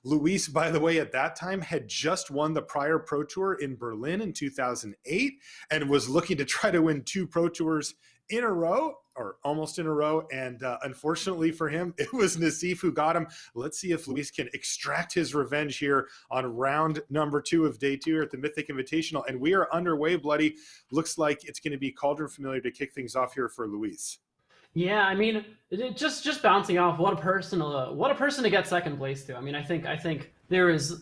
Luis, by the way, at that time had just won the prior Pro Tour in Berlin in 2008 and was looking to try to win 2 Pro Tours in a row, or almost in a row. And unfortunately for him, it was Nassif who got him. Let's see if Luis can extract his revenge here on round number 2 of day 2 here at the Mythic Invitational. And we are underway, Bloody. Looks like it's going to be Cauldron Familiar to kick things off here for Luis. Yeah, I mean, just bouncing off, what a person to get second place to. I mean, I think there's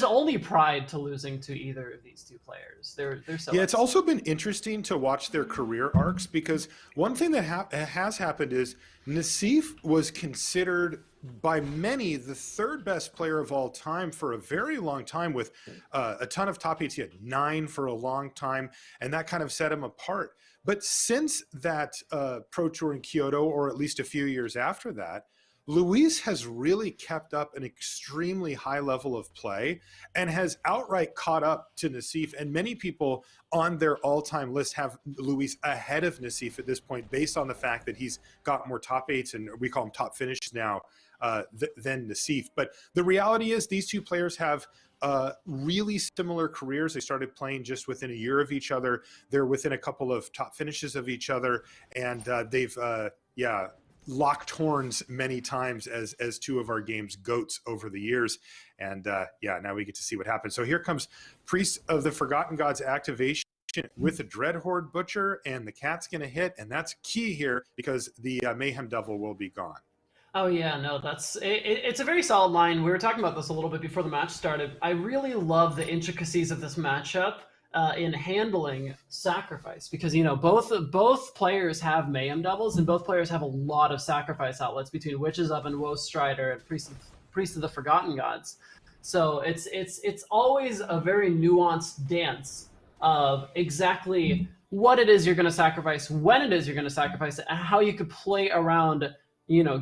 only pride to losing to either of these 2 players. They're so it's also been interesting to watch their career arcs, because one thing that has happened is Nassif was considered by many the 3rd best player of all time for a very long time, with a ton of top 8s. He had 9 for a long time, and that kind of set him apart. But since that Pro Tour in Kyoto, or at least a few years after that, Luis has really kept up an extremely high level of play and has outright caught up to Nassif. And many people on their all-time list have Luis ahead of Nassif at this point, based on the fact that he's got more top 8s, and we call them top finishes now, than Nassif. But the reality is these 2 players have really similar careers. They started playing just within a year of each other. They're within a couple of top finishes of each other, and they've locked horns many times as 2 of our game's GOATs over the years. And now we get to see what happens. So here comes Priest of the Forgotten Gods activation with the Dreadhorde Butcher, and the cat's going to hit, and that's key here because the Mayhem Devil will be gone. Oh yeah, no, it's a very solid line. We were talking about this a little bit before the match started. I really love the intricacies of this matchup in handling sacrifice, because both players have Mayhem Devils, and both players have a lot of sacrifice outlets between Witch's Oven, Woe Strider, and Priest of the Forgotten Gods. So it's always a very nuanced dance of exactly what it is you're going to sacrifice, when it is you're going to sacrifice it, and how you could play around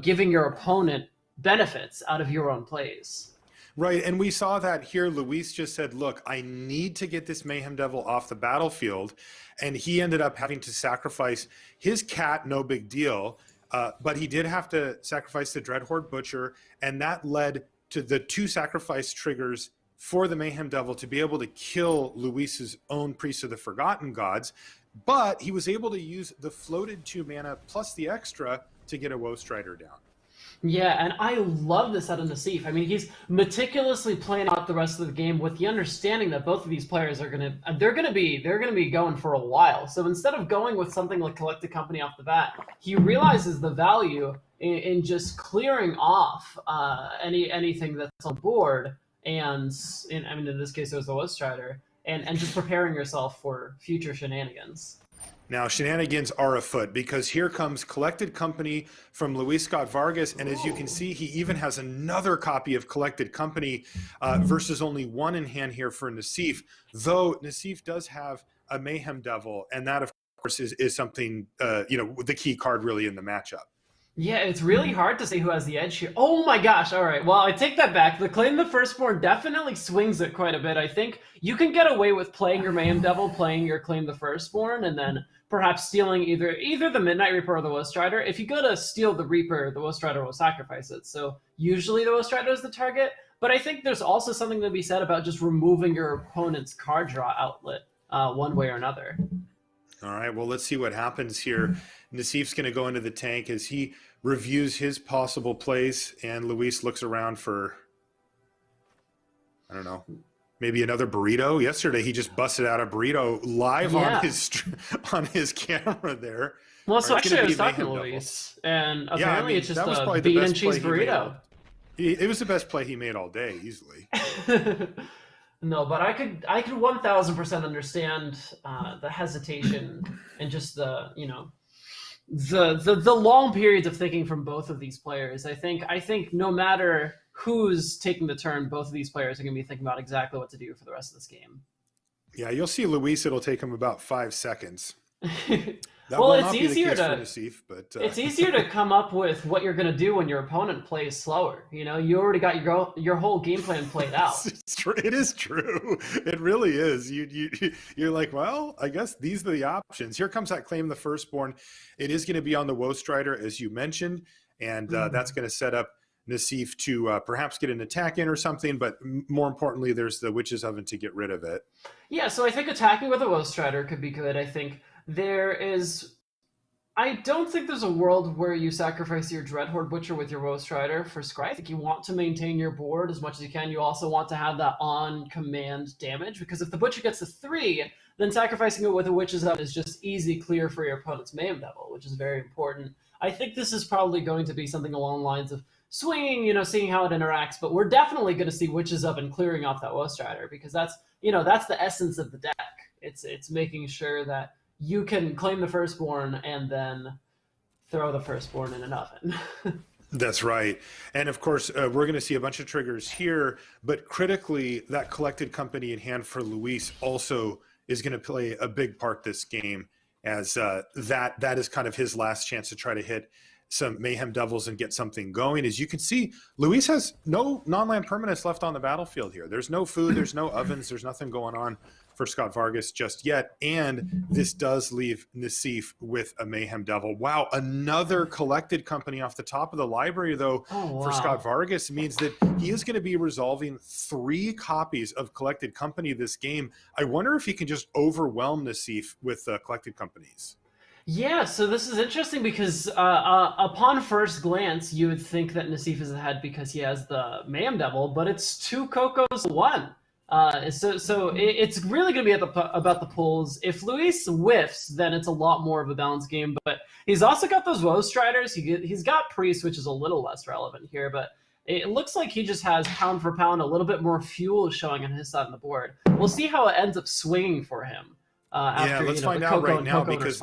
giving your opponent benefits out of your own plays. Right, and we saw that here. Luis just said, look, I need to get this Mayhem Devil off the battlefield, and he ended up having to sacrifice his cat, no big deal, but he did have to sacrifice the Dreadhorde Butcher, and that led to the 2 sacrifice triggers for the Mayhem Devil to be able to kill Luis's own Priest of the Forgotten Gods, but he was able to use the floated 2 mana plus the extra to get a Woe Strider down. Yeah, and I love this out of Nassif. I mean, he's meticulously planning out the rest of the game with the understanding that both of these players are gonna be going for a while. So instead of going with something like Collected Company off the bat, he realizes the value in just clearing off anything that's on board, and in this case it was the Woe Strider, and just preparing yourself for future shenanigans. Now, shenanigans are afoot, because here comes Collected Company from Luis Scott-Vargas, and as you can see, he even has another copy of Collected Company versus only 1 in hand here for Nassif, though Nassif does have a Mayhem Devil, and that, of course, is something, the key card really in the matchup. Yeah, it's really hard to say who has the edge here. Oh my gosh, all right. Well, I take that back. The Claim the Firstborn definitely swings it quite a bit. I think you can get away with playing your Mayhem Devil, playing your Claim the Firstborn, and then perhaps stealing either the Midnight Reaper or the Woe Strider. If you go to steal the Reaper, the Woe Strider will sacrifice it. So usually the Woe Strider is the target. But I think there's also something to be said about just removing your opponent's card draw outlet one way or another. All right, well, let's see what happens here. Nassif's going to go into the tank as he reviews his possible plays, and Luis looks around for, I don't know, maybe another burrito. Yesterday, he just busted out a burrito live on his camera there. Well, so actually I was talking to Luis, and apparently it's just a bean and cheese burrito. It was the best play he made all day, easily. No, but I could 1000% understand the hesitation and just the long periods of thinking from both of these players. I think no matter who's taking the turn, both of these players are going to be thinking about exactly what to do for the rest of this game. Yeah, you'll see Luis. It'll take him about 5 seconds. Well, it's easier to come up with what you're going to do when your opponent plays slower. You already got your whole game plan played out. It is true. It really is. You're like, well, I guess these are the options. Here comes that Claim the Firstborn. It is going to be on the Woe Strider, as you mentioned, and that's going to set up Nassif to perhaps get an attack in or something, but more importantly, there's the Witch's Oven to get rid of it. Yeah, so I think attacking with a Woe Strider could be good. I don't think there's a world where you sacrifice your Dreadhorde Butcher with your Woe Strider for Scry. I think you want to maintain your board as much as you can. You also want to have that on-command damage, because if the Butcher gets a 3, then sacrificing it with a Witch's Oven is just easy clear for your opponent's Mayhem Devil, which is very important. I think this is probably going to be something along the lines of swinging, seeing how it interacts, but we're definitely going to see Witch's Oven clearing off that Woe Strider, because that's the essence of the deck. It's making sure that you can claim the Firstborn and then throw the Firstborn in an oven. That's right. And of course, we're going to see a bunch of triggers here, but critically, that Collected Company in hand for Luis also is going to play a big part this game, as that is kind of his last chance to try to hit some Mayhem Devils and get something going. As you can see, Luis has no non-land permanents left on the battlefield here. There's no food, there's no ovens, there's nothing going on for Scott-Vargas just yet, and this does leave Nassif with a Mayhem Devil. Wow, another Collected Company off the top of the library, though, for Scott-Vargas means that he is going to be resolving 3 copies of Collected Company this game. I wonder if he can just overwhelm Nassif with Collected Companies. Yeah, so this is interesting because upon first glance, you would think that Nassif is ahead because he has the Mayhem Devil, but it's 2 Cocos to 1. So it's really going to be about the pulls. If Luis whiffs, then it's a lot more of a balanced game. But he's also got those Woe Striders. He's got Priest, which is a little less relevant here. But it looks like he just has pound for pound a little bit more fuel showing on his side of the board. We'll see how it ends up swinging for him. After, let's find out right now, because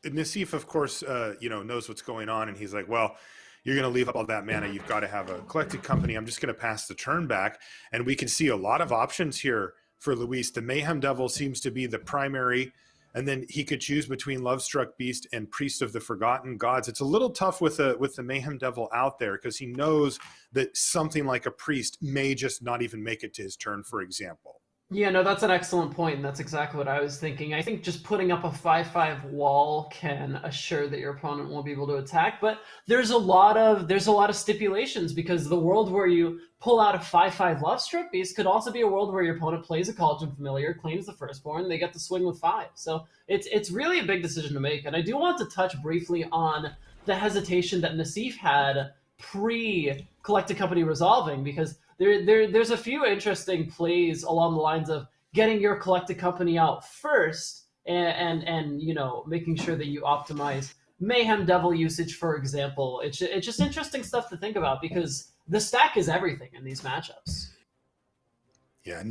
Nassif, of course, knows what's going on, and he's like, well, you're going to leave up all that mana. You've got to have a Collected Company. I'm just going to pass the turn back. And we can see a lot of options here for Luis. The Mayhem Devil seems to be the primary, and then he could choose between Lovestruck Beast and Priest of the Forgotten Gods. It's a little tough with the Mayhem Devil out there, because he knows that something like a Priest may just not even make it to his turn, for example. Yeah, no, that's an excellent point, and that's exactly what I was thinking. I think just putting up a 5/5 wall can assure that your opponent won't be able to attack, but there's a lot of stipulations, because the world where you pull out a 5/5 Lovestruck Beast could also be a world where your opponent plays a College of Familiar, claims the Firstborn, they get to swing with 5. So it's really a big decision to make, and I do want to touch briefly on the hesitation that Nassif had pre-Collected Company resolving, because there's a few interesting plays along the lines of getting your Collected Company out first and making sure that you optimize Mayhem Devil usage, for example. It's just interesting stuff to think about, because the stack is everything in these matchups. Yeah,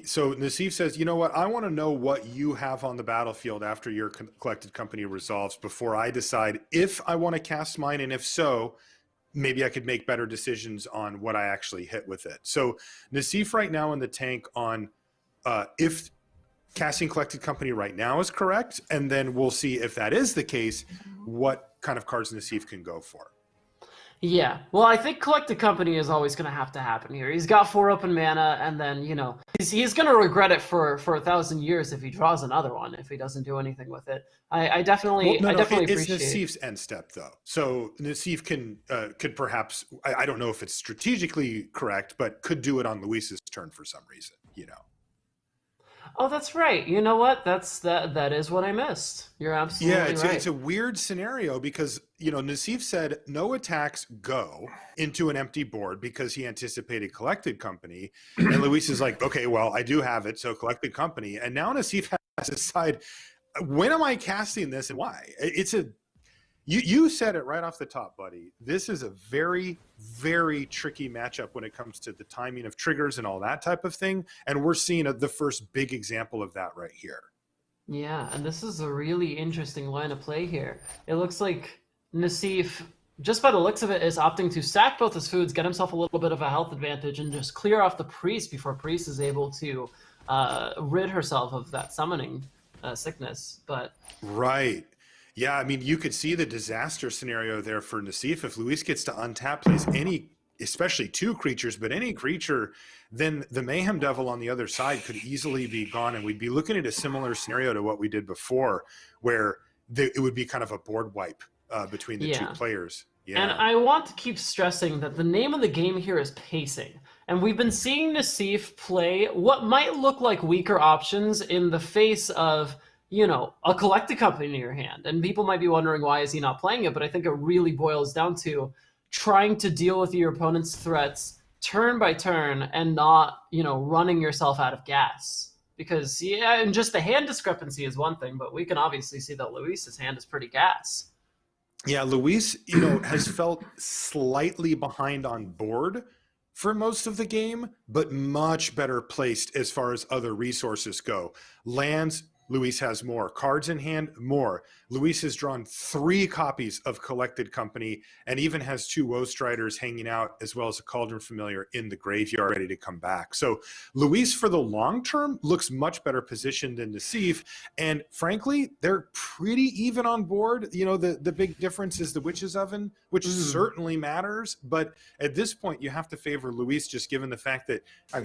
so Nassif says, you know what, I want to know what you have on the battlefield after your Collected Company resolves before I decide if I want to cast mine, and if so, maybe I could make better decisions on what I actually hit with it. So Nassif right now in the tank on if casting Collected Company right now is correct, and then we'll see if that is the case, what kind of cards Nassif can go for. Yeah, well, I think Collected Company is always going to have to happen here. He's got 4 open mana, and then, he's going to regret it for 1,000 years if he draws another one, if he doesn't do anything with it. I definitely appreciate it's Nassif's end step, though. So Nassif could perhaps, I don't know if it's strategically correct, but could do it on Luis's turn for some reason, Oh, that's right. You know what? That is what I missed. You're absolutely right. It's a weird scenario, because Nassif said no attacks go into an empty board because he anticipated Collected Company, and Luis is like, okay, well, I do have it, so Collected Company, and now Nassif has to decide, when am I casting this and why? You said it right off the top, buddy. This is a very, very tricky matchup when it comes to the timing of triggers and all that type of thing. And we're seeing the first big example of that right here. Yeah, and this is a really interesting line of play here. It looks like Nassif, just by the looks of it, is opting to sack both his foods, get himself a little bit of a health advantage, and just clear off the Priest before Priest is able to rid herself of that summoning sickness. But right. Yeah, I mean, you could see the disaster scenario there for Nassif. If Luis gets to untap, plays any, especially 2 creatures, but any creature, then the Mayhem Devil on the other side could easily be gone, and we'd be looking at a similar scenario to what we did before, where it would be kind of a board wipe between the 2 players. And Yeah. I want to keep stressing that the name of the game here is pacing. And we've been seeing Nassif play what might look like weaker options in the face of, a collected company in your hand. And people might be wondering, why is he not playing it? But I think it really boils down to trying to deal with your opponent's threats turn by turn and not, running yourself out of gas. Because, yeah, and just the hand discrepancy is one thing, but we can obviously see that Luis's hand is pretty gas. Yeah, Luis, has felt slightly behind on board for most of the game, but much better placed as far as other resources go. Lands, Luis has more. Cards in hand, more. Luis has drawn 3 copies of Collected Company and even has 2 Woe Striders hanging out, as well as a Cauldron Familiar in the graveyard ready to come back. So Luis, for the long term, looks much better positioned than Nassif. And frankly, they're pretty even on board. The big difference is the Witch's Oven, which certainly matters. But at this point, you have to favor Luis, just given the fact that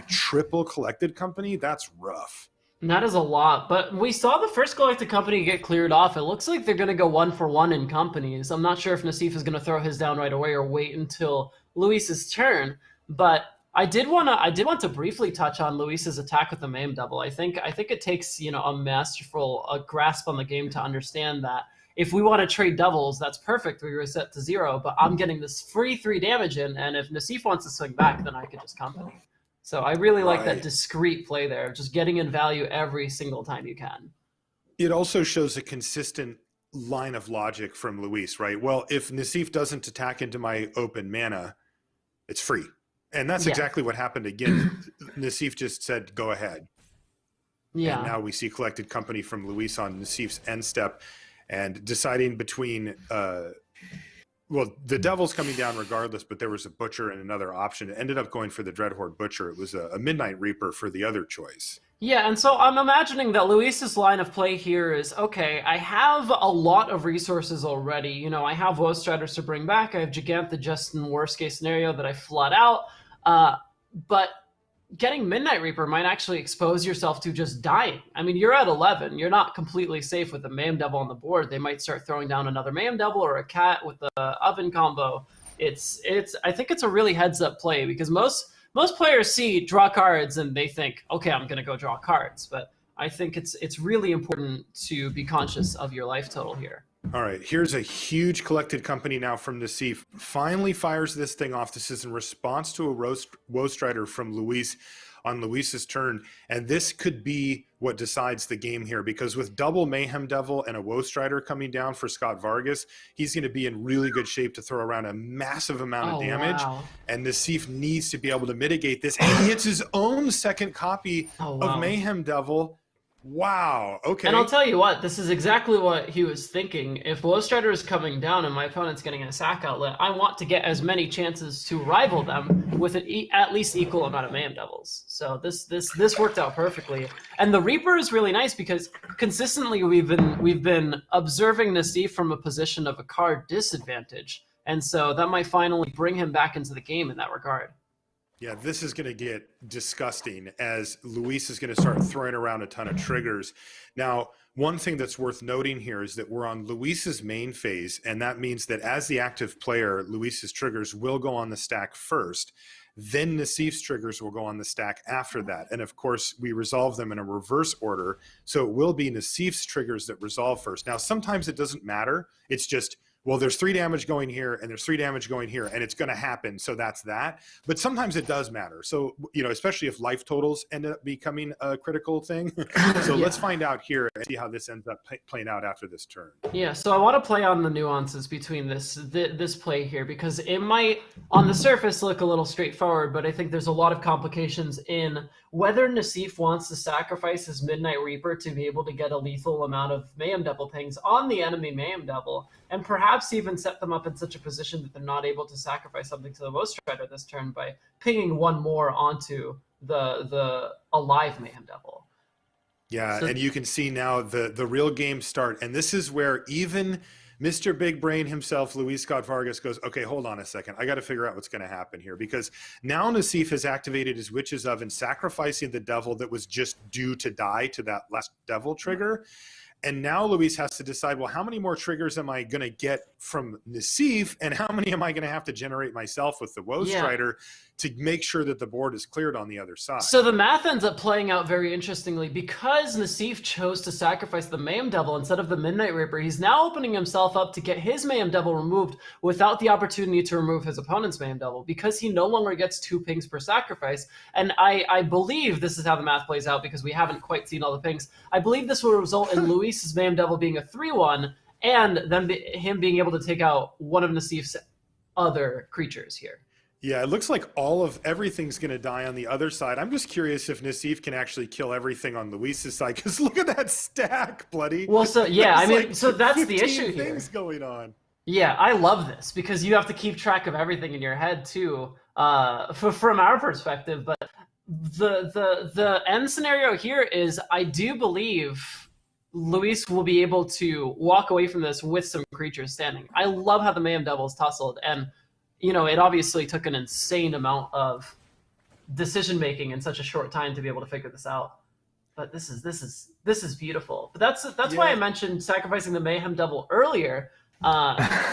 triple Collected Company, that's rough. And that is a lot, but we saw the first collected company get cleared off. It looks like they're going to go 1-for-1 in companies. I'm not sure if Nassif is going to throw his down right away or wait until Luis's turn, but I did want to briefly touch on Luis's attack with the Mayhem Devil. I think it takes a masterful grasp on the game to understand that if we want to trade devils, that's perfect. We reset to 0, but I'm getting this free 3 damage in, and if Nassif wants to swing back, then I could just company. So I really like that discrete play there, just getting in value every single time you can. It also shows a consistent line of logic from Luis, right? Well, if Nassif doesn't attack into my open mana, it's free. And that's exactly what happened again. Nassif just said, go ahead. Yeah. And now we see Collected Company from Luis on Nassif's end step and deciding between the Devil's coming down regardless, but there was a Butcher and another option. It ended up going for the Dreadhorde Butcher. It was a Midnight Reaper for the other choice. Yeah, and so I'm imagining that Luis's line of play here is, okay, I have a lot of resources already. I have Woe Striders to bring back. I have Gigantha just in worst case scenario that I flood out. But getting Midnight Reaper might actually expose yourself to just dying. I mean, you're at 11. You're not completely safe with the Mayhem Devil on the board. They might start throwing down another Mayhem Devil or a cat with the Oven combo. I think it's a really heads-up play because most players see draw cards and they think, okay, I'm going to go draw cards. But I think it's really important to be conscious of your life total here. All right, here's a huge Collected Company now from Nassif. Finally fires this thing off. This is in response to a Woe Strider from Luis on Luis's turn. And this could be what decides the game here, because with double Mayhem Devil and a Woe Strider coming down for Scott-Vargas, he's going to be in really good shape to throw around a massive amount of damage. Wow. And Nassif needs to be able to mitigate this. And he hits his own second copy of Mayhem Devil. Wow. Okay. And I'll tell you what, this is exactly what he was thinking. If Woe Strider is coming down and my opponent's getting a sack outlet, I want to get as many chances to rival them with at least equal amount of Mayhem Devils. So this worked out perfectly. And the Reaper is really nice because consistently we've been observing Nassif from a position of a card disadvantage. And so that might finally bring him back into the game in that regard. Yeah, this is going to get disgusting as Luis is going to start throwing around a ton of triggers. Now, one thing that's worth noting here is that we're on Luis's main phase, and that means that as the active player, Luis's triggers will go on the stack first. Then Nassif's triggers will go on the stack after that. And of course, we resolve them in a reverse order. So it will be Nassif's triggers that resolve first. Now, sometimes it doesn't matter. It's just, well, there's 3 damage going here and there's 3 damage going here and it's going to happen. So that's that. But sometimes it does matter. So, especially if life totals end up becoming a critical thing. So let's find out here and see how this ends up playing out after this turn. Yeah, so I want to play on the nuances between this play here because it might, on the surface, look a little straightforward, but I think there's a lot of complications in whether Nassif wants to sacrifice his Midnight Reaper to be able to get a lethal amount of Mayhem Devil pings on the enemy Mayhem Devil, and perhaps even set them up in such a position that they're not able to sacrifice something to the Woe Strider this turn by pinging one more onto the alive Mayhem Devil. Yeah, so, and you can see now the real game start, and this is where even Mr. Big Brain himself, Luis Scott-Vargas, goes, okay, hold on a second. I got to figure out what's going to happen here, because now Nassif has activated his Witch's Oven, sacrificing the devil that was just due to die to that last devil trigger. And now Luis has to decide, well, how many more triggers am I going to get from Nassif, and how many am I going to have to generate myself with the Woe Strider to make sure that the board is cleared on the other side? So the math ends up playing out very interestingly. Because Nassif chose to sacrifice the Mayhem Devil instead of the Midnight Reaper, he's now opening himself up to get his Mayhem Devil removed without the opportunity to remove his opponent's Mayhem Devil, because he no longer gets 2 pings per sacrifice. And I believe this is how the math plays out, because we haven't quite seen all the pings. I believe this will result in Luis's Mayhem Devil being a 3/1, and then him being able to take out one of Nassif's other creatures here. Yeah, it looks like everything's going to die on the other side. I'm just curious if Nassif can actually kill everything on Luis's side, because look at that stack, bloody. Well, so yeah, I mean, like so that's the 15 issue here. Things going on. Yeah, I love this, because you have to keep track of everything in your head too, from our perspective. But the end scenario here is, I do believe Luis will be able to walk away from this with some creatures standing. I love how the Mayhem Devil's tussled, and you know, it obviously took an insane amount of decision making in such a short time to be able to figure this out. But this is beautiful. But that's why I mentioned sacrificing the Mayhem Devil earlier,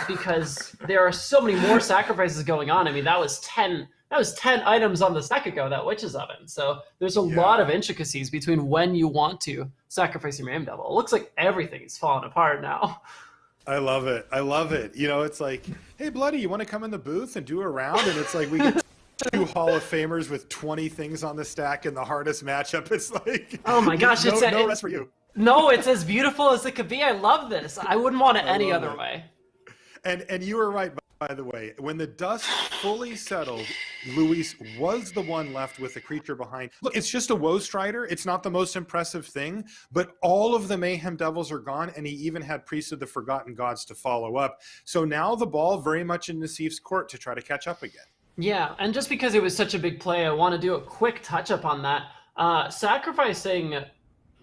because there are so many more sacrifices going on. I mean, that was 10 items on the stack ago, that Witch's Oven. So there's a lot of intricacies between when you want to sacrifice your Mayhem Devil. It looks like everything is falling apart now. I love it. I love it. You know, it's like, hey, Bloody, you want to come in the booth and do a round? And it's like, we get 2 Hall of Famers with 20 things on the stack in the hardest matchup. It's like, oh my gosh, no rest for you. No, it's as beautiful as it could be. I love this. I wouldn't want it any other way. And you were right, by the way. When the dust fully settled, Luis was the one left with the creature behind. Look, it's just a Woe Strider. It's not the most impressive thing, but all of the Mayhem Devils are gone, and he even had Priest of the Forgotten Gods to follow up. So now the ball very much in Nassif's court to try to catch up again. Yeah, and just because it was such a big play, I want to do a quick touch-up on that.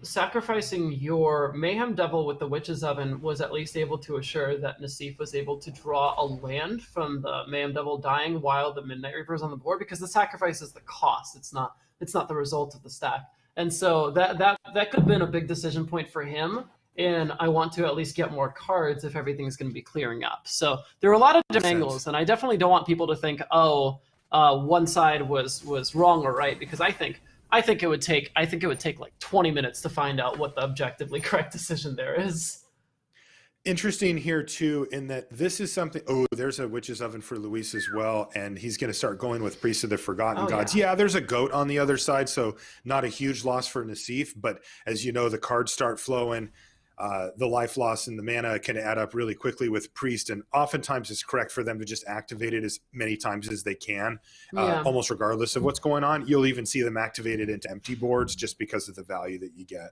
Sacrificing your Mayhem Devil with the Witch's Oven was at least able to assure that Nassif was able to draw a land from the Mayhem Devil dying while the Midnight Reaper is on the board, because the sacrifice is the cost. It's not the result of the stack. And so that could have been a big decision point for him. And I want to at least get more cards if everything's going to be clearing up. So there are a lot of different angles, and I definitely don't want people to think, one side was wrong or right, because I think it would take like 20 minutes to find out what the objectively correct decision there is. Interesting here too, in that this is something. Oh, there's a Witch's Oven for Luis as well, and he's going to start going with Priest of the Forgotten Gods. Yeah, there's a goat on the other side, so not a huge loss for Nassif. But as you know, the cards start flowing. The life loss and the mana can add up really quickly with Priest, and oftentimes it's correct for them to just activate it as many times as they can, almost regardless of what's going on. You'll even see them activated into empty boards just because of the value that you get.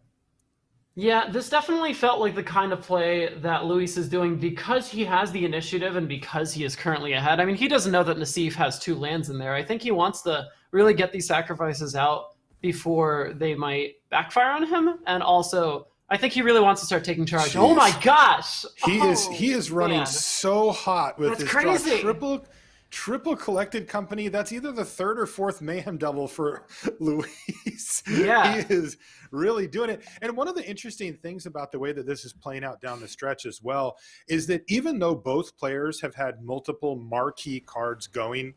Yeah, this definitely felt like the kind of play that Luis is doing because he has the initiative and because he is currently ahead. I mean, he doesn't know that Nassif has 2 lands in there. I think he wants to really get these sacrifices out before they might backfire on him, and also I think he really wants to start taking charge. Jeez. Oh my gosh! He is running so hot with That's his crazy. Triple collected company. That's either the 3rd or 4th Mayhem Devil for Luis. Yeah. He is really doing it. And one of the interesting things about the way that this is playing out down the stretch as well is that even though both players have had multiple marquee cards going,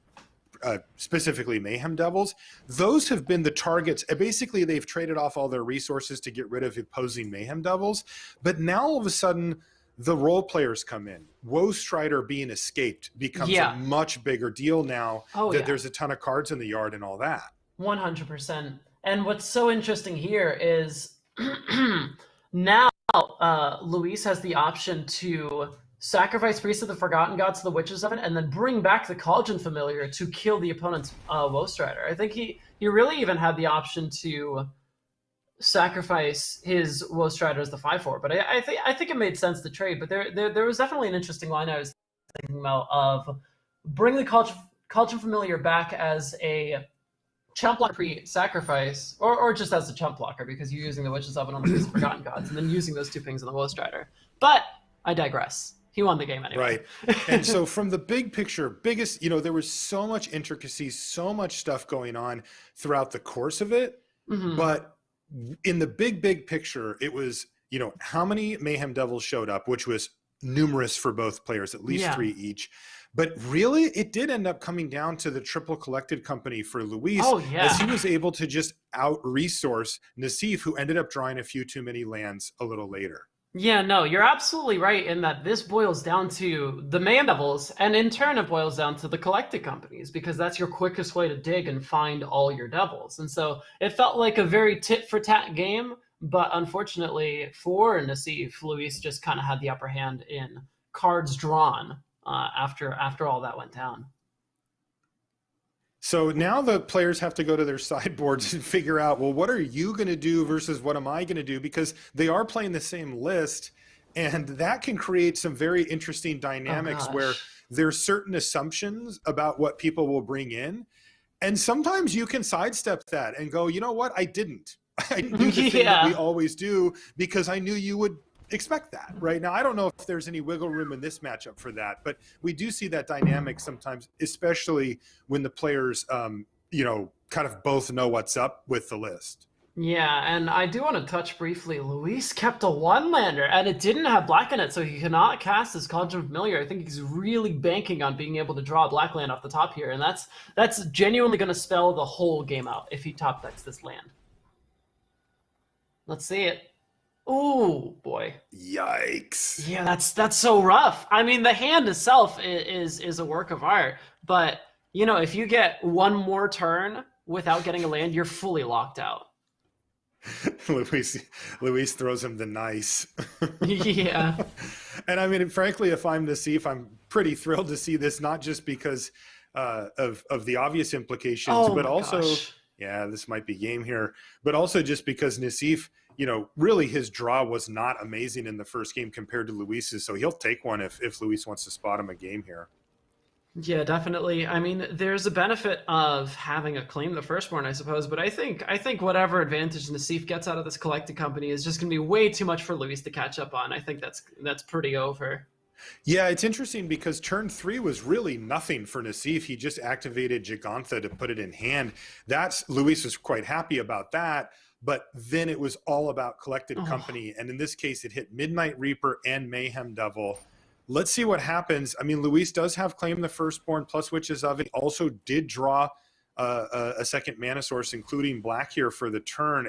specifically Mayhem Devils, those have been the targets. Basically, they've traded off all their resources to get rid of opposing Mayhem Devils. But now all of a sudden, the role players come in. Woe Strider being escaped becomes a much bigger deal now that there's a ton of cards in the yard and all that. 100%. And what's so interesting here is now Luis has the option to sacrifice Priest of the Forgotten Gods to the Witch's Oven and then bring back the Cauldron Familiar to kill the opponent's Woe Strider. I think he really even had the option to sacrifice his Woe Strider as the 5/4, but I think it made sense to trade. But there was definitely an interesting line I was thinking about of bring the Cauldron Familiar back as a chump block pre-sacrifice, or just as a chump blocker because you're using the Witch's Oven on the Priest of Forgotten Gods and then using those 2 pings on the Woe Strider. But I digress. He won the game anyway. Right. And so from the big picture, there was so much intricacy, so much stuff going on throughout the course of it. Mm-hmm. But in the big picture, it was how many Mayhem Devils showed up, which was numerous for both players, at least 3 each. But really, it did end up coming down to the triple collected company for Luis, as he was able to just out-resource Nassif, who ended up drawing a few too many lands a little later. Yeah, no, you're absolutely right in that this boils down to the Mayhem Devils, and in turn it boils down to the collected companies, because that's your quickest way to dig and find all your devils. And so it felt like a very tit-for-tat game, but unfortunately for Nassif, Luis just kind of had the upper hand in cards drawn after all that went down. So now the players have to go to their sideboards and figure out, well, what are you going to do versus what am I going to do? Because they are playing the same list, and that can create some very interesting dynamics where there's certain assumptions about what people will bring in. And sometimes you can sidestep that and go, you know what? I didn't do the thing that we always do because I knew you would expect that. Right now, I don't know if there's any wiggle room in this matchup for that, but we do see that dynamic sometimes, especially when the players, kind of both know what's up with the list. Yeah, and I do want to touch briefly. Luis kept a 1-lander, and it didn't have black in it, so he cannot cast his Cauldron Familiar. I think he's really banking on being able to draw a black land off the top here, and that's genuinely going to spell the whole game out if he top decks this land. Let's see it. Oh boy! Yikes! Yeah, that's so rough. I mean, the hand itself is a work of art, but if you get one more turn without getting a land, you're fully locked out. Luis throws him the nice. Yeah. And I mean, frankly, if I'm Nassif, I'm pretty thrilled to see this, not just because of the obvious implications, but also, this might be game here, but also just because Nassif, really his draw was not amazing in the first game compared to Luis's, so he'll take one if Luis wants to spot him a game here. Yeah, definitely. I mean, there's a benefit of having a claim the firstborn, I suppose, but I think whatever advantage Nassif gets out of this collected company is just going to be way too much for Luis to catch up on. I think that's pretty over. Yeah, it's interesting because turn 3 was really nothing for Nassif. He just activated Gigantha to put it in hand. Luis was quite happy about that. But then it was all about collected company. And in this case, it hit Midnight Reaper and Mayhem Devil. Let's see what happens. I mean, Luis does have claim the firstborn plus Witch's Oven. Also did draw a second mana source, including black here for the turn.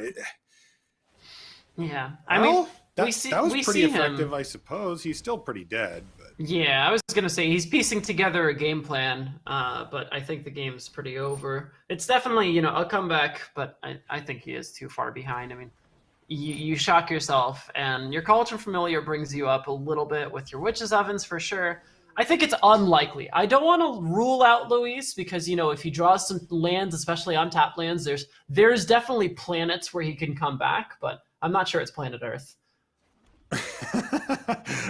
I mean, that was pretty effective, I suppose. He's still pretty dead. But. Yeah, I was going to say he's piecing together a game plan, but I think the game's pretty over. It's definitely, a comeback, but I think he is too far behind. I mean, you shock yourself, and your Cauldron Familiar brings you up a little bit with your Witch's Ovens for sure. I think it's unlikely. I don't want to rule out Luis because, if he draws some lands, especially untapped lands, there's definitely planets where he can come back, but I'm not sure it's planet Earth.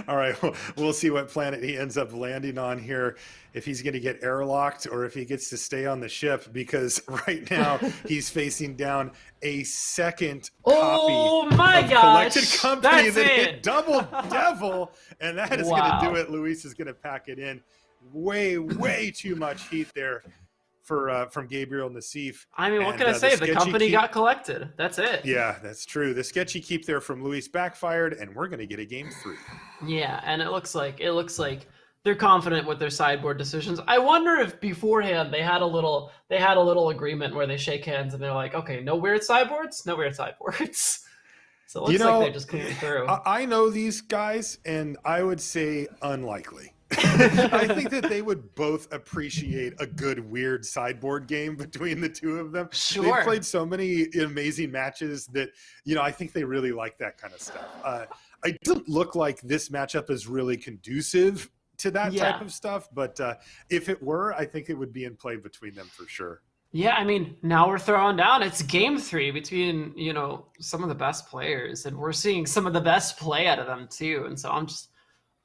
All right, we'll see what planet he ends up landing on here, if he's going to get airlocked or if he gets to stay on the ship, because right now he's facing down a second copy of collected company that hit double devil, and that is going to do it. Luis is going to pack it in. Way too much heat there from Gabriel Nassif. I mean, what can I say? The company got collected. That's it. Yeah, that's true. The sketchy keep there from Luis backfired, and we're going to get a game 3. Yeah, and it looks like they're confident with their sideboard decisions. I wonder if beforehand they had a little agreement where they shake hands and they're like, okay, no weird sideboards, no weird sideboards. So it looks like they're just clearing through. I know these guys, and I would say unlikely. I think that they would both appreciate a good weird sideboard game between the two of them. Sure. They've played so many amazing matches that I think they really like that kind of stuff. It doesn't look like this matchup is really conducive to that type of stuff, but if it were, I think it would be in play between them for sure. Yeah, I mean, now we're throwing down. It's game 3 between some of the best players, and we're seeing some of the best play out of them too. And so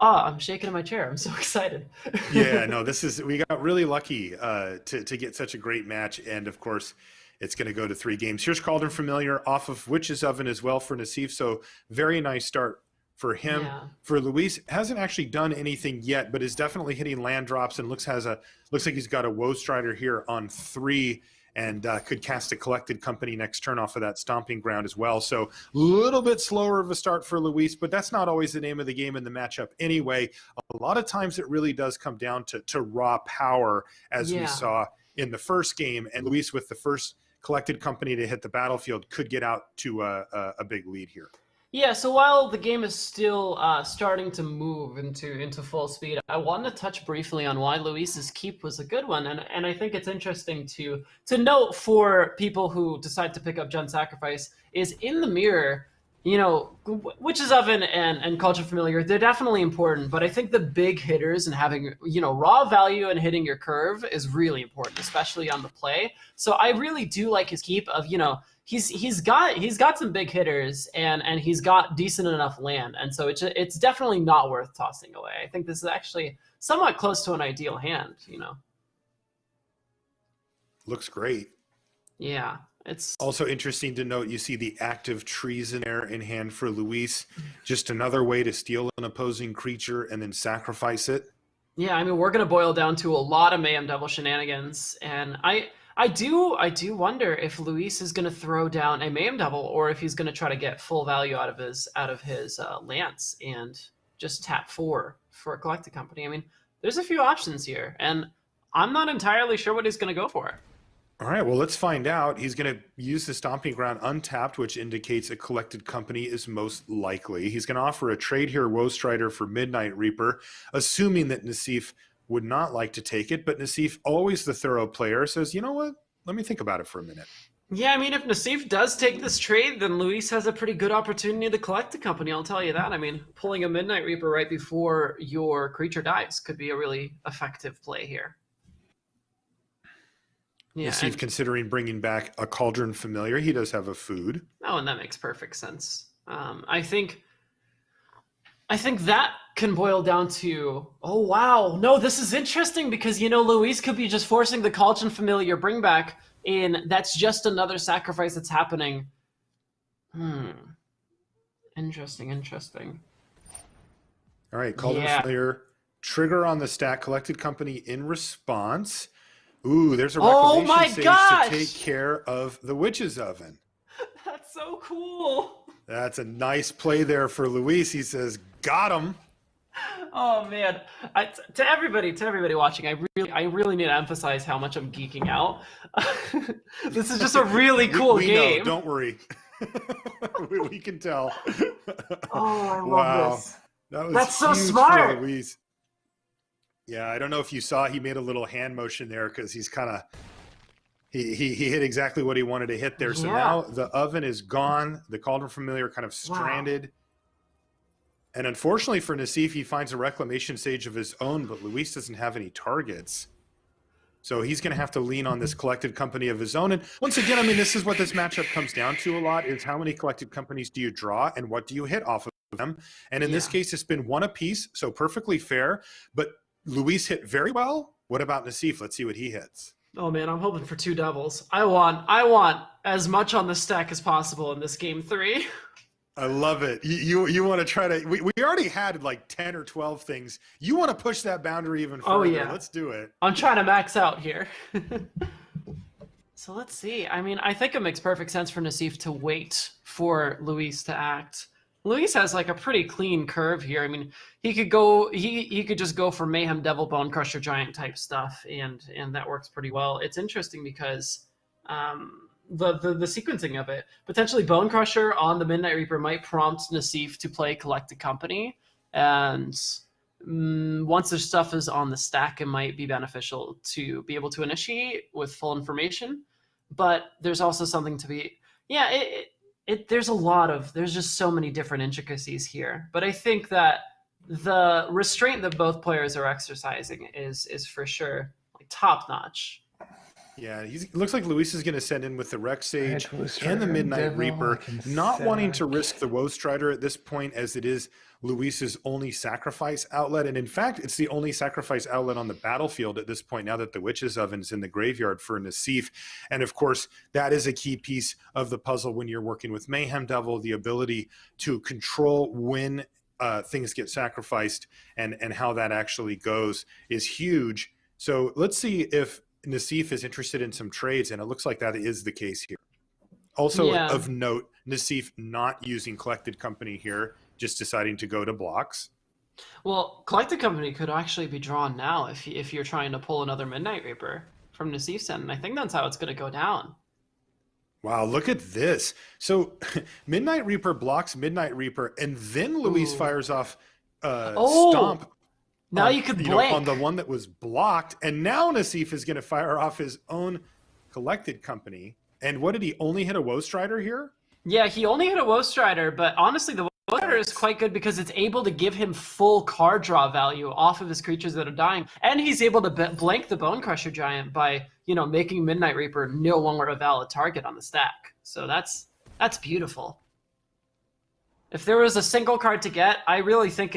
I'm shaking in my chair. I'm so excited. Yeah, no, we got really lucky to get such a great match. And of course, it's going to go to 3 games. Here's Cauldron Familiar off of Witch's Oven as well for Nassif. So very nice start for him. Yeah. For Luis, hasn't actually done anything yet, but is definitely hitting land drops and looks like he's got a Woe Strider here on 3. and could cast a Collected Company next turn off of that Stomping Ground as well. So a little bit slower of a start for Luis, but that's not always the name of the game in the matchup anyway. A lot of times it really does come down to raw power, as we saw in the first game, and Luis with the first Collected Company to hit the battlefield could get out to a big lead here. Yeah, so while the game is still starting to move into full speed, I wanted to touch briefly on why Luis's keep was a good one, and I think it's interesting to note for people who decide to pick up Gen Sacrifice is in the mirror. You know, Witch's Oven and Cauldron Familiar, they're definitely important, but I think the big hitters and having, you know, raw value and hitting your curve is really important, especially on the play. So I really do like his keep of, you know, he's got some big hitters and he's got decent enough land, and so it's definitely not worth tossing away. I think this is actually somewhat close to an ideal hand, you know. Looks great. Yeah. It's also interesting to note you see the active Treason in hand for Luis. Just another way to steal an opposing creature and then sacrifice it. Yeah, I mean, we're going to boil down to a lot of Mayhem Devil shenanigans, and I do wonder if Luis is going to throw down a Mayhem Devil or if he's going to try to get full value out of his Lance and just tap for a Collected Company. I mean, there's a few options here, and I'm not entirely sure what he's going to go for. All right, well, let's find out. He's going to use the Stomping Ground untapped, which indicates a Collected Company is most likely. He's going to offer a trade here, Woe Strider for Midnight Reaper, assuming that Nassif would not like to take it. But Nassif, always the thorough player, says, you know what? Let me think about it for a minute. Yeah, I mean, if Nassif does take this trade, then Luis has a pretty good opportunity to collect a company, I'll tell you that. I mean, pulling a Midnight Reaper right before your creature dies could be a really effective play here. Yeah, Nassif considering bringing back a Cauldron Familiar. He does have a food. Oh, and that makes perfect sense. I think that can boil down to, oh, wow. No, this is interesting because, you know, Luis could be just forcing the Cauldron Familiar bring back, and that's just another sacrifice that's happening. Interesting. All right, Cauldron Familiar. Trigger on the stack, Collected Company in response. Ooh, there's a reclamation sage to take care of the Witch's Oven. That's so cool. That's a nice play there for Luis. He says, got him. Oh man, to everybody watching, I really need to emphasize how much I'm geeking out. This is just a really cool game. Know, don't worry. we can tell. Oh, I love this. That's so smart. For Luis. Yeah, I don't know if you saw, he made a little hand motion there because he's kind of, he hit exactly what he wanted to hit there. So now the oven is gone. The Cauldron Familiar kind of stranded. Wow. And unfortunately for Nassif, he finds a Reclamation Sage of his own, but Luis doesn't have any targets. So he's going to have to lean on this Collected Company of his own. And once again, I mean, this is what this matchup comes down to a lot, is how many Collected Companies do you draw and what do you hit off of them? And in this case, it's been one apiece, so perfectly fair. But Luis hit very well. What about Nassif? Let's see what he hits. Oh man, I'm hoping for 2 doubles. I want as much on the stack as possible in this game 3. I love it. You want to try to, we already had like 10 or 12 things. You want to push that boundary even further. Oh yeah. Let's do it. I'm trying to max out here. So let's see. I mean, I think it makes perfect sense for Nassif to wait for Luis to act. Luis has like a pretty clean curve here. I mean, he could go, he could just go for Mayhem Devil, Bone Crusher, Giant type stuff, and that works pretty well. It's interesting because the sequencing of it, potentially Bone Crusher on the Midnight Reaper might prompt Nassif to play Collected Company, and once their stuff is on the stack, it might be beneficial to be able to initiate with full information. But there's also something to be, there's just so many different intricacies here. But I think that the restraint that both players are exercising is for sure like top notch. Yeah, it looks like Luis is going to send in with the Rex Sage and the Midnight Reaper, not wanting to risk the Woe Strider at this point, as it is Luis's only sacrifice outlet. And in fact, it's the only sacrifice outlet on the battlefield at this point, now that the Witch's Oven's in the graveyard for Nassif. And of course, that is a key piece of the puzzle when you're working with Mayhem Devil, the ability to control when things get sacrificed and how that actually goes is huge. So let's see if Nassif is interested in some trades, and it looks like that is the case here. Also Yeah. of note, Nassif not using Collected Company here, just deciding to go to blocks. Well, Collected Company could actually be drawn now if you're trying to pull another Midnight Reaper from Nassif's end, and I think that's how it's going to go down. Wow, look at this. So Midnight Reaper blocks Midnight Reaper, and then Luis Ooh. fires off Oh, Stomp now on, you could blink. on the one that was blocked, and now Nassif is going to fire off his own Collected Company. And what did he only hit a Woe Strider here? Yeah, he only hit a Woe Strider, but honestly, the Woe Strider is quite good because it's able to give him full card draw value off of his creatures that are dying, and he's able to blank the Bone Crusher Giant by, you know, making Midnight Reaper no longer a valid target on the stack. So that's beautiful. If there was a single card to get, I really think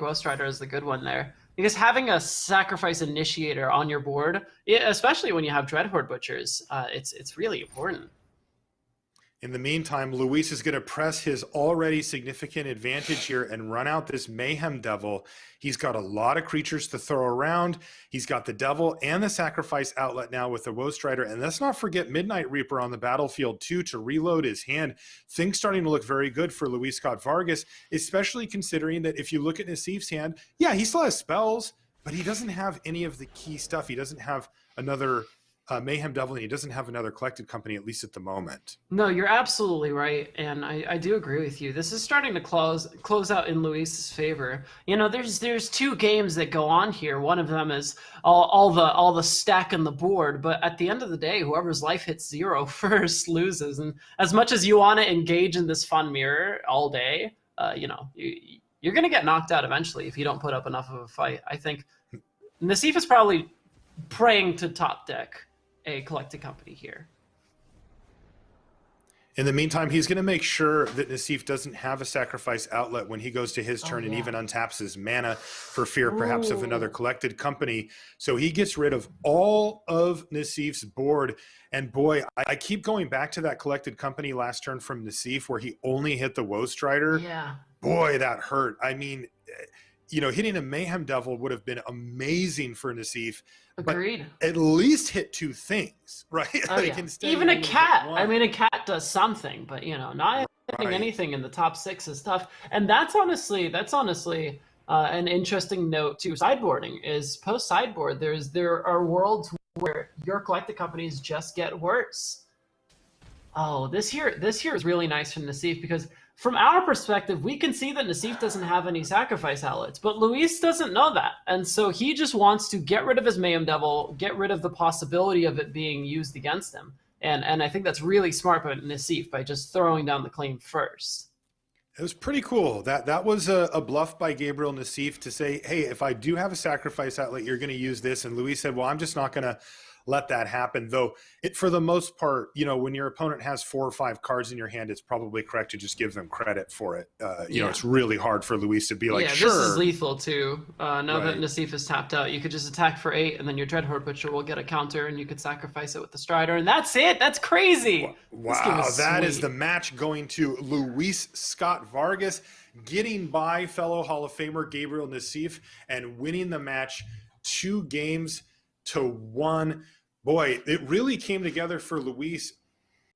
Woe Strider is the good one there. Because having a Sacrifice Initiator on your board, especially when you have Dreadhorde Butchers, it's really important. In the meantime, Luis is going to press his already significant advantage here and run out this Mayhem Devil. He's got a lot of creatures to throw around. He's got the Devil and the Sacrifice outlet now with the Woe Strider. And let's not forget Midnight Reaper on the battlefield too to reload his hand. Things starting to look very good for Luis Scott-Vargas, especially considering that if you look at Nassif's hand, yeah, he still has spells, but he doesn't have any of the key stuff. He doesn't have another Mayhem Devil, and he doesn't have another Collected Company, at least at the moment. No, you're absolutely right, and I do agree with you. This is starting to close out in Luis's favor. You know, there's two games that go on here. One of them is all the stack on the board, but at the end of the day, whoever's life hits 0 first loses. And as much as you want to engage in this fun mirror all day, you know, you're going to get knocked out eventually if you don't put up enough of a fight. I think Nassif is probably praying to top deck a Collected Company here. In the meantime, he's going to make sure that Nassif doesn't have a Sacrifice outlet when he goes to his turn and even untaps his mana for fear perhaps of another Collected Company. So he gets rid of all of Nassif's board. And boy, I keep going back to that Collected Company last turn from Nassif where he only hit the Woe Strider. Yeah. Boy, that hurt. I mean, you know, hitting a Mayhem Devil would have been amazing for Nassif. Agreed. But at least hit two things, right? Oh, like yeah. Even a cat. I mean, a cat does something, but you know, not hitting anything in the top 6 is tough. And that's honestly an interesting note to sideboarding. Is post sideboard, there are worlds where your Collected Companies just get worse. Oh, this here is really nice from Nassif because from our perspective, we can see that Nassif doesn't have any Sacrifice outlets, but Luis doesn't know that. And so he just wants to get rid of his Mayhem Devil, get rid of the possibility of it being used against him. And I think that's really smart by Nassif by just throwing down the claim first. It was pretty cool. That was a bluff by Gabriel Nassif to say, hey, if I do have a Sacrifice outlet, you're going to use this. And Luis said, well, I'm just not going to let that happen. Though, for the most part, you know, when your opponent has 4 or 5 cards in your hand, it's probably correct to just give them credit for it. You know, it's really hard for Luis to be like, sure. This is lethal too. Now that Nassif is tapped out, you could just attack for 8, and then your Dreadhorde Butcher will get a counter, and you could sacrifice it with the Strider, and that's it. That's crazy. Wow, that is the match going to Luis Scott-Vargas, getting by fellow Hall of Famer Gabriel Nassif and winning the match 2 games to 1. Boy, it really came together for Luis